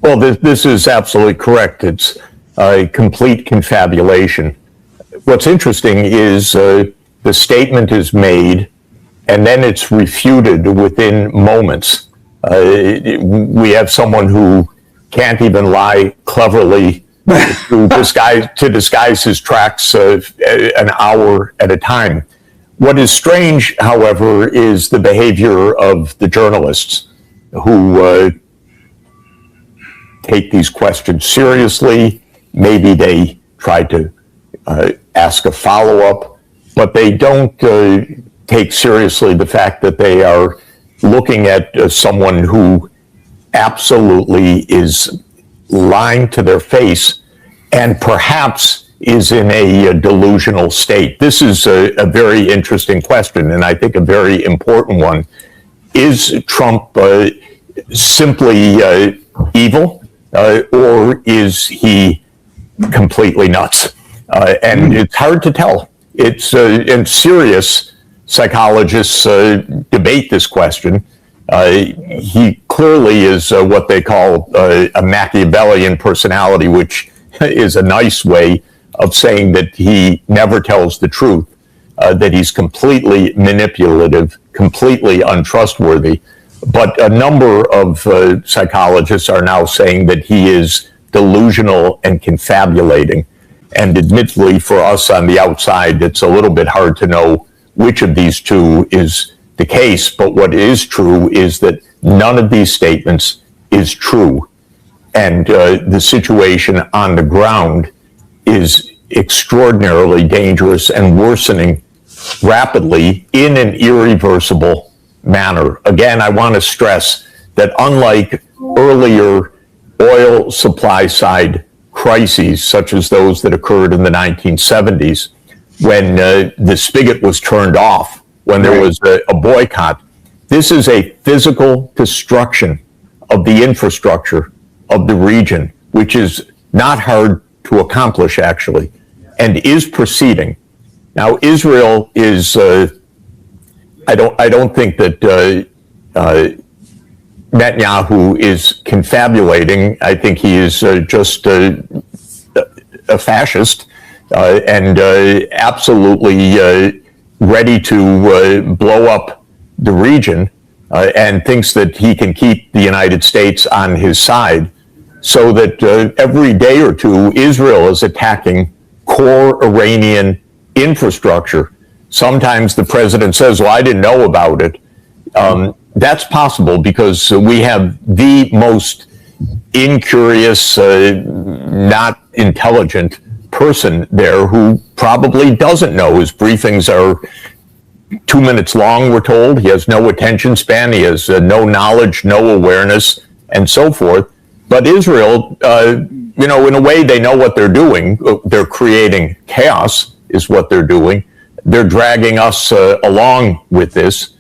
Well, this is absolutely correct. It's a complete confabulation. What's interesting is the statement is made and then it's refuted within moments. We have someone who can't even lie cleverly to disguise his tracks an hour at a time. What is strange, however, is the behavior of the journalists who take these questions seriously. Maybe they try to ask a follow-up, but they don't take seriously the fact that they are looking at someone who absolutely is lying to their face and perhaps is in a delusional state. This is a very interesting question, and I think a very important one. Is Trump simply evil, or is he completely nuts? And it's hard to tell. And serious psychologists debate this question. He clearly is what they call a Machiavellian personality, which is a nice way of saying that he never tells the truth, that he's completely manipulative, completely untrustworthy. But a number of psychologists are now saying that he is delusional and confabulating. And admittedly, for us on the outside, it's a little bit hard to know which of these two is the case. But what is true is that none of these statements is true. And the situation on the ground is extraordinarily dangerous and worsening rapidly in an irreversible manner. Again, I want to stress that unlike earlier oil supply side crises, such as those that occurred in the 1970s, when the spigot was turned off, when there was a boycott, this is a physical destruction of the infrastructure of the region, which is not hard to accomplish, actually, and is proceeding. Now, Israel is, I don't think that Netanyahu is confabulating. I think he is just a fascist and absolutely ready to blow up the region and thinks that he can keep the United States on his side, so that every day or two, Israel is attacking core Iranian infrastructure. Sometimes the president says, well, I didn't know about it. That's possible because we have the most incurious, not intelligent person there who probably doesn't know. His briefings are 2 minutes long, we're told. He has no attention span. He has no knowledge, no awareness, and so forth. But Israel, in a way, they know what they're doing. They're creating chaos is what they're doing. They're dragging us along with this.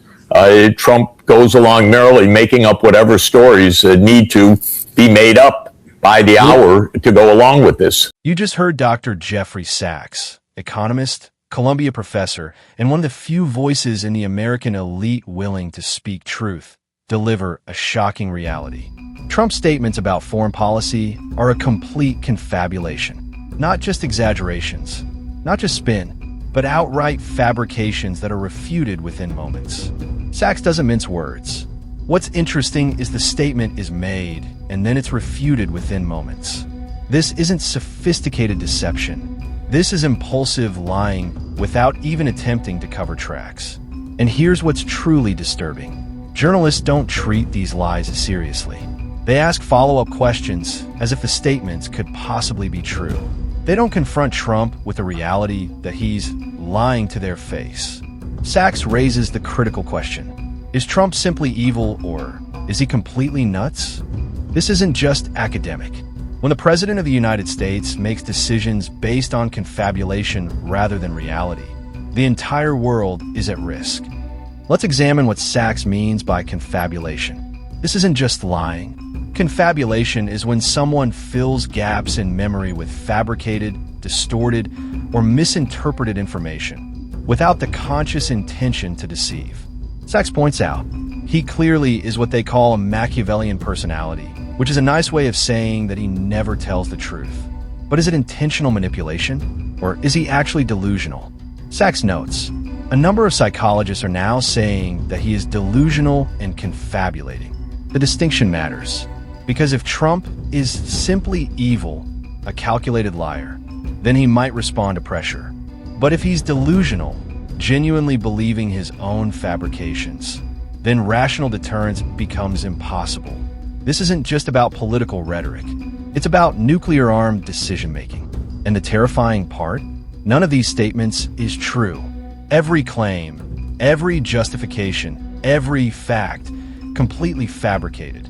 Trump goes along merrily making up whatever stories need to be made up by the hour to go along with this. You just heard Dr. Jeffrey Sachs, economist, Columbia professor, and one of the few voices in the American elite willing to speak truth, deliver a shocking reality. Trump's statements about foreign policy are a complete confabulation. Not just exaggerations, not just spin, but outright fabrications that are refuted within moments. Sachs doesn't mince words. What's interesting is the statement is made, and then it's refuted within moments. This isn't sophisticated deception. This is impulsive lying without even attempting to cover tracks. And here's what's truly disturbing. Journalists don't treat these lies seriously. They ask follow-up questions as if the statements could possibly be true. They don't confront Trump with the reality that he's lying to their face. Sachs raises the critical question. Is Trump simply evil, or is he completely nuts? This isn't just academic. When the President of the United States makes decisions based on confabulation rather than reality, the entire world is at risk. Let's examine what Sachs means by confabulation. This isn't just lying. Confabulation is when someone fills gaps in memory with fabricated, distorted, or misinterpreted information without the conscious intention to deceive. Sachs points out, he clearly is what they call a Machiavellian personality. which is a nice way of saying that he never tells the truth. But is it intentional manipulation, or is he actually delusional? Sachs notes, a number of psychologists are now saying that he is delusional and confabulating. The distinction matters, because if Trump is simply evil, a calculated liar, then he might respond to pressure. But if he's delusional, genuinely believing his own fabrications, then rational deterrence becomes impossible. This isn't just about political rhetoric. It's about nuclear-armed decision-making. And the terrifying part? None of these statements is true. Every claim, every justification, every fact, completely fabricated.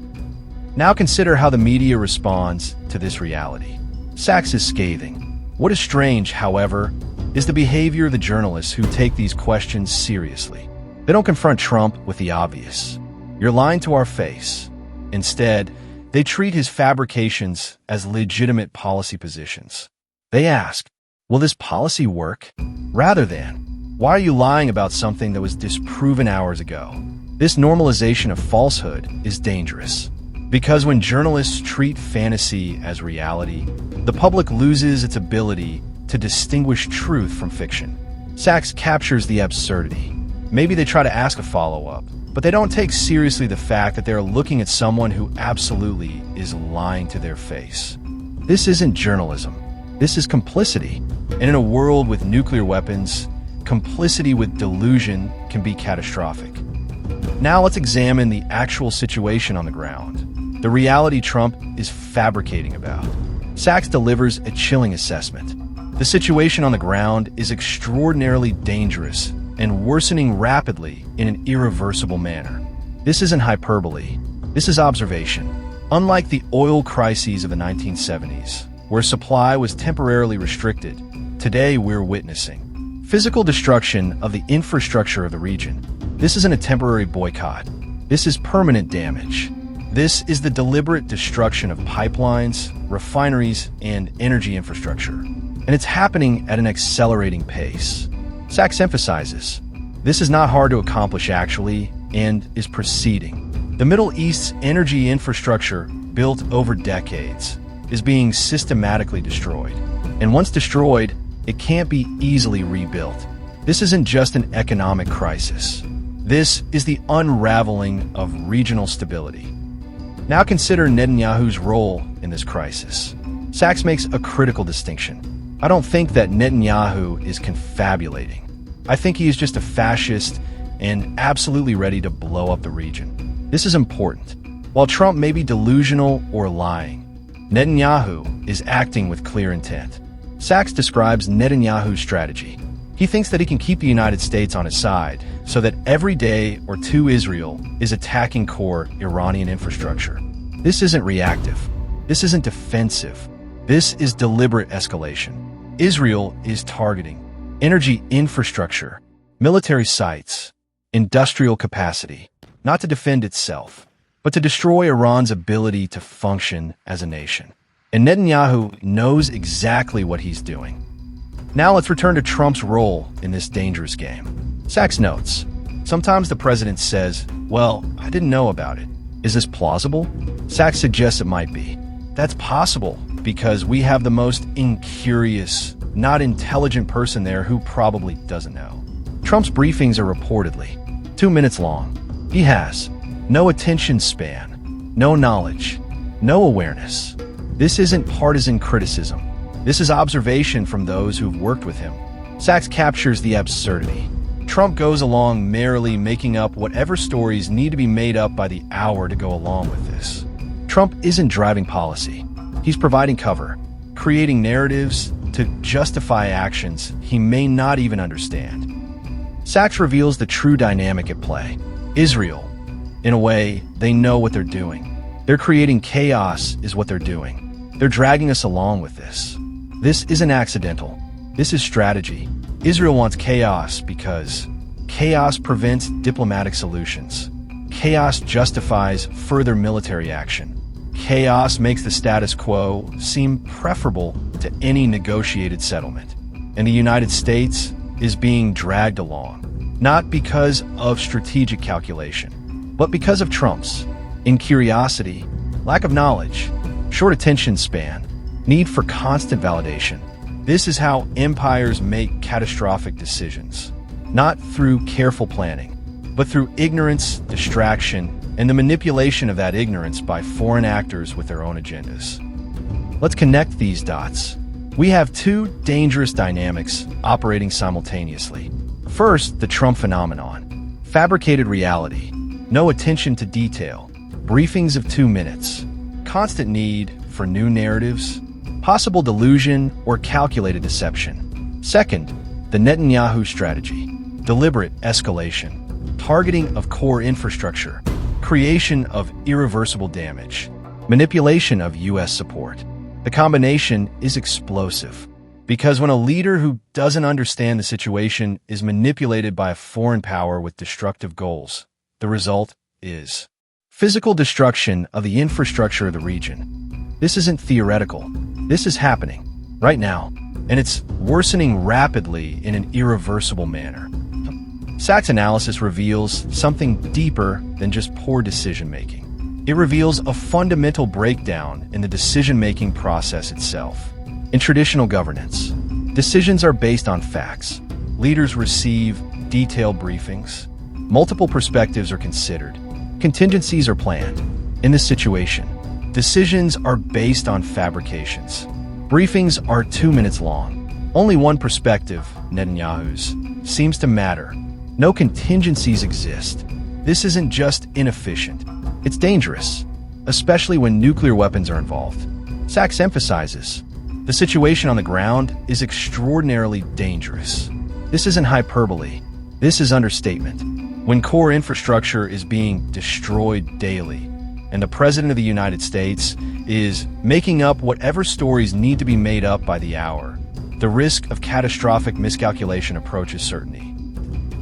Now consider how the media responds to this reality. Sachs is scathing. What is strange, however, is the behavior of the journalists who take these questions seriously. They don't confront Trump with the obvious. You're lying to our face. Instead, they treat his fabrications as legitimate policy positions. They ask, will this policy work? Rather than, why are you lying about something that was disproven hours ago? This normalization of falsehood is dangerous. Because when journalists treat fantasy as reality, the public loses its ability to distinguish truth from fiction. Sachs captures the absurdity. Maybe they try to ask a follow-up, but they don't take seriously the fact that they're looking at someone who absolutely is lying to their face. This isn't journalism. This is complicity. And in a world with nuclear weapons, complicity with delusion can be catastrophic. Now let's examine the actual situation on the ground, the reality Trump is fabricating about. Sachs delivers a chilling assessment. The situation on the ground is extraordinarily dangerous and worsening rapidly in an irreversible manner. This isn't hyperbole. This is observation. Unlike the oil crises of the 1970s, where supply was temporarily restricted, today we're witnessing physical destruction of the infrastructure of the region. This isn't a temporary boycott. This is permanent damage. This is the deliberate destruction of pipelines, refineries, and energy infrastructure. And it's happening at an accelerating pace. Sachs emphasizes, this is not hard to accomplish actually, and is proceeding. The Middle East's energy infrastructure, built over decades, is being systematically destroyed. And once destroyed, it can't be easily rebuilt. This isn't just an economic crisis. This is the unraveling of regional stability. Now consider Netanyahu's role in this crisis. Sachs makes a critical distinction. I don't think that Netanyahu is confabulating. I think he is just a fascist and absolutely ready to blow up the region. This is important. While Trump may be delusional or lying, Netanyahu is acting with clear intent. Sachs describes Netanyahu's strategy. He thinks that he can keep the United States on his side so that every day or two Israel is attacking core Iranian infrastructure. This isn't reactive. This isn't defensive. This is deliberate escalation. Israel is targeting energy infrastructure, military sites, industrial capacity, not to defend itself, but to destroy Iran's ability to function as a nation. And Netanyahu knows exactly what he's doing. Now let's return to Trump's role in this dangerous game. Sachs notes, sometimes the president says, well, I didn't know about it. Is this plausible? Sachs suggests it might be. That's possible because we have the most incurious, not intelligent person there who probably doesn't know. Trump's briefings are reportedly 2 minutes long. He has no attention span, no knowledge, no awareness. This isn't partisan criticism. This is observation from those who've worked with him. Sachs captures the absurdity. Trump goes along merrily making up whatever stories need to be made up by the hour to go along with this. Trump isn't driving policy. He's providing cover, creating narratives to justify actions he may not even understand. Sachs reveals the true dynamic at play. Israel, in a way, they know what they're doing. They're creating chaos is what they're doing. They're dragging us along with this. This isn't accidental. This is strategy. Israel wants chaos because chaos prevents diplomatic solutions. Chaos justifies further military action. Chaos makes the status quo seem preferable to any negotiated settlement. And the United States is being dragged along, not because of strategic calculation, but because of Trump's incuriosity lack of knowledge, short attention span, need for constant validation. This is how empires make catastrophic decisions, not through careful planning, but through ignorance, distraction, and the manipulation of that ignorance by foreign actors with their own agendas. Let's connect these dots. We have two dangerous dynamics operating simultaneously. First, the Trump phenomenon. Fabricated reality, no attention to detail, briefings of 2 minutes, constant need for new narratives, possible delusion or calculated deception. Second, the Netanyahu strategy. Deliberate escalation, targeting of core infrastructure, creation of irreversible damage, manipulation of U.S. support. The combination is explosive, because when a leader who doesn't understand the situation is manipulated by a foreign power with destructive goals, the result is physical destruction of the infrastructure of the region. This isn't theoretical. This is happening right now, and it's worsening rapidly in an irreversible manner. Sachs' analysis reveals something deeper than just poor decision-making. It reveals a fundamental breakdown in the decision-making process itself. In traditional governance, decisions are based on facts. Leaders receive detailed briefings. Multiple perspectives are considered. Contingencies are planned. In this situation, decisions are based on fabrications. Briefings are 2 minutes long. Only one perspective, Netanyahu's, seems to matter. No contingencies exist. This isn't just inefficient. It's dangerous, especially when nuclear weapons are involved. Sachs emphasizes, the situation on the ground is extraordinarily dangerous. This isn't hyperbole. This is understatement. When core infrastructure is being destroyed daily, and the President of the United States is making up whatever stories need to be made up by the hour, the risk of catastrophic miscalculation approaches certainty.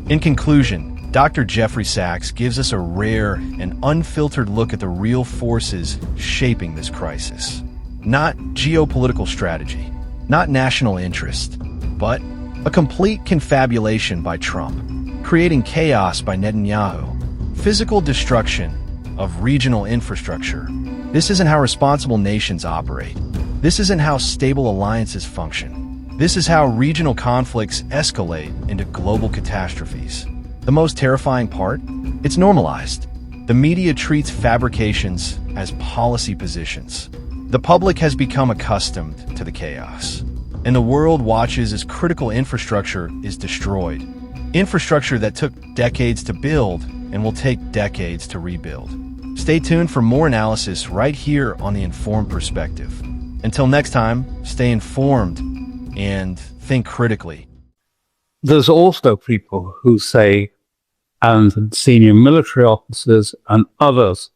In conclusion, Dr. Jeffrey Sachs gives us a rare and unfiltered look at the real forces shaping this crisis. Not geopolitical strategy, not national interest, but a complete confabulation by Trump, creating chaos by Netanyahu, physical destruction of regional infrastructure. This isn't how responsible nations operate. This isn't how stable alliances function. This is how regional conflicts escalate into global catastrophes. The most terrifying part? It's normalized. The media treats fabrications as policy positions. The public has become accustomed to the chaos, and the world watches as critical infrastructure is destroyed. Infrastructure that took decades to build and will take decades to rebuild. Stay tuned for more analysis right here on The Informed Perspective. Until next time, stay informed and think critically. There's also people who say, and senior military officers and others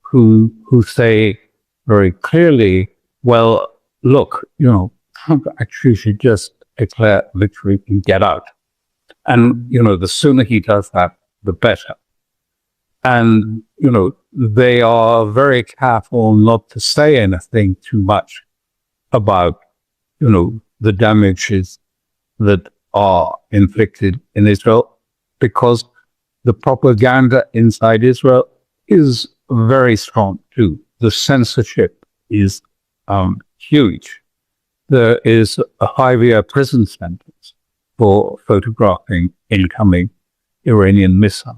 who say very clearly, well, look, Trump actually should just declare victory and get out. And, the sooner he does that, the better. And, they are very careful not to say anything too much about, the damages that are inflicted in Israel, because the propaganda inside Israel is very strong too. The censorship is huge. There is a 5-year prison sentence for photographing incoming Iranian missiles.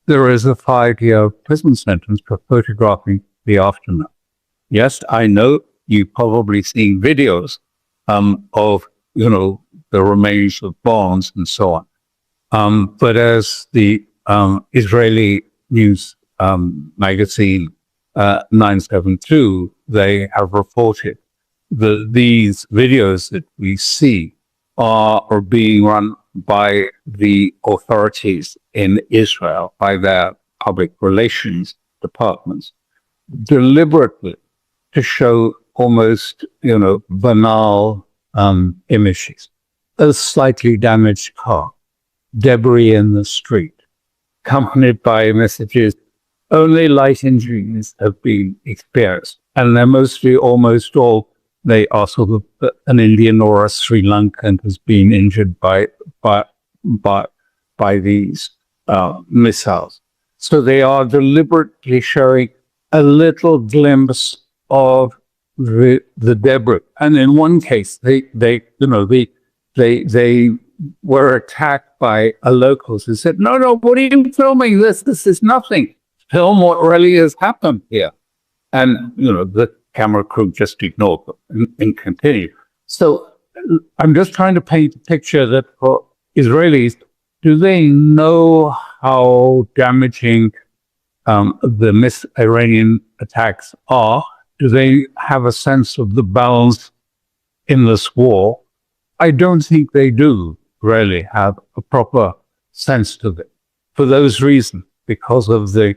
There is a 5-year prison sentence for photographing the aftermath. Yes, I know you've probably seen videos of, the remains of bombs and so on. But as the Israeli news magazine 972, they have reported that these videos that we see are being run by the authorities in Israel, by their public relations departments, deliberately to show almost, banal images. A slightly damaged car, debris in the street, accompanied by messages, only light injuries have been experienced. And they're mostly, almost all, they are sort of an Indian or a Sri Lankan has been injured by these missiles. So they are deliberately showing a little glimpse of the debris. And in one case, they were attacked by a locals who said, no, what are you filming this? This is nothing. Film what really has happened here. And, the camera crew just ignored them and continued. So I'm just trying to paint a picture that for Israelis, do they know how damaging the Iranian attacks are? Do they have a sense of the balance in this war? I don't think they do really have a proper sense to it for those reasons, because of the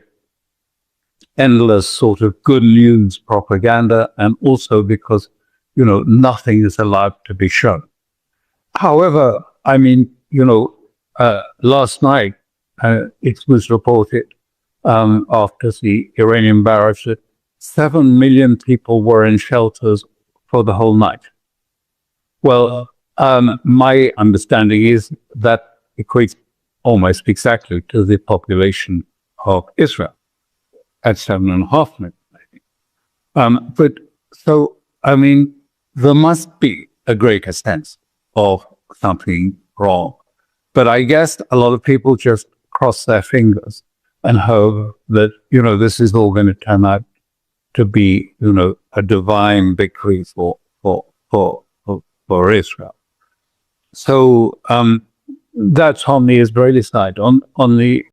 endless sort of good news propaganda, and also because, nothing is allowed to be shown. However, I mean, last night it was reported after the Iranian barrage that 7 million people were in shelters for the whole night. Well, my understanding is that equates almost exactly to the population of Israel at 7.5 million, I think. But so, I mean, there must be a greater sense of something wrong. But I guess a lot of people just cross their fingers and hope that, this is all going to turn out to be, a divine victory for Israel. So that's on the Israeli side. On the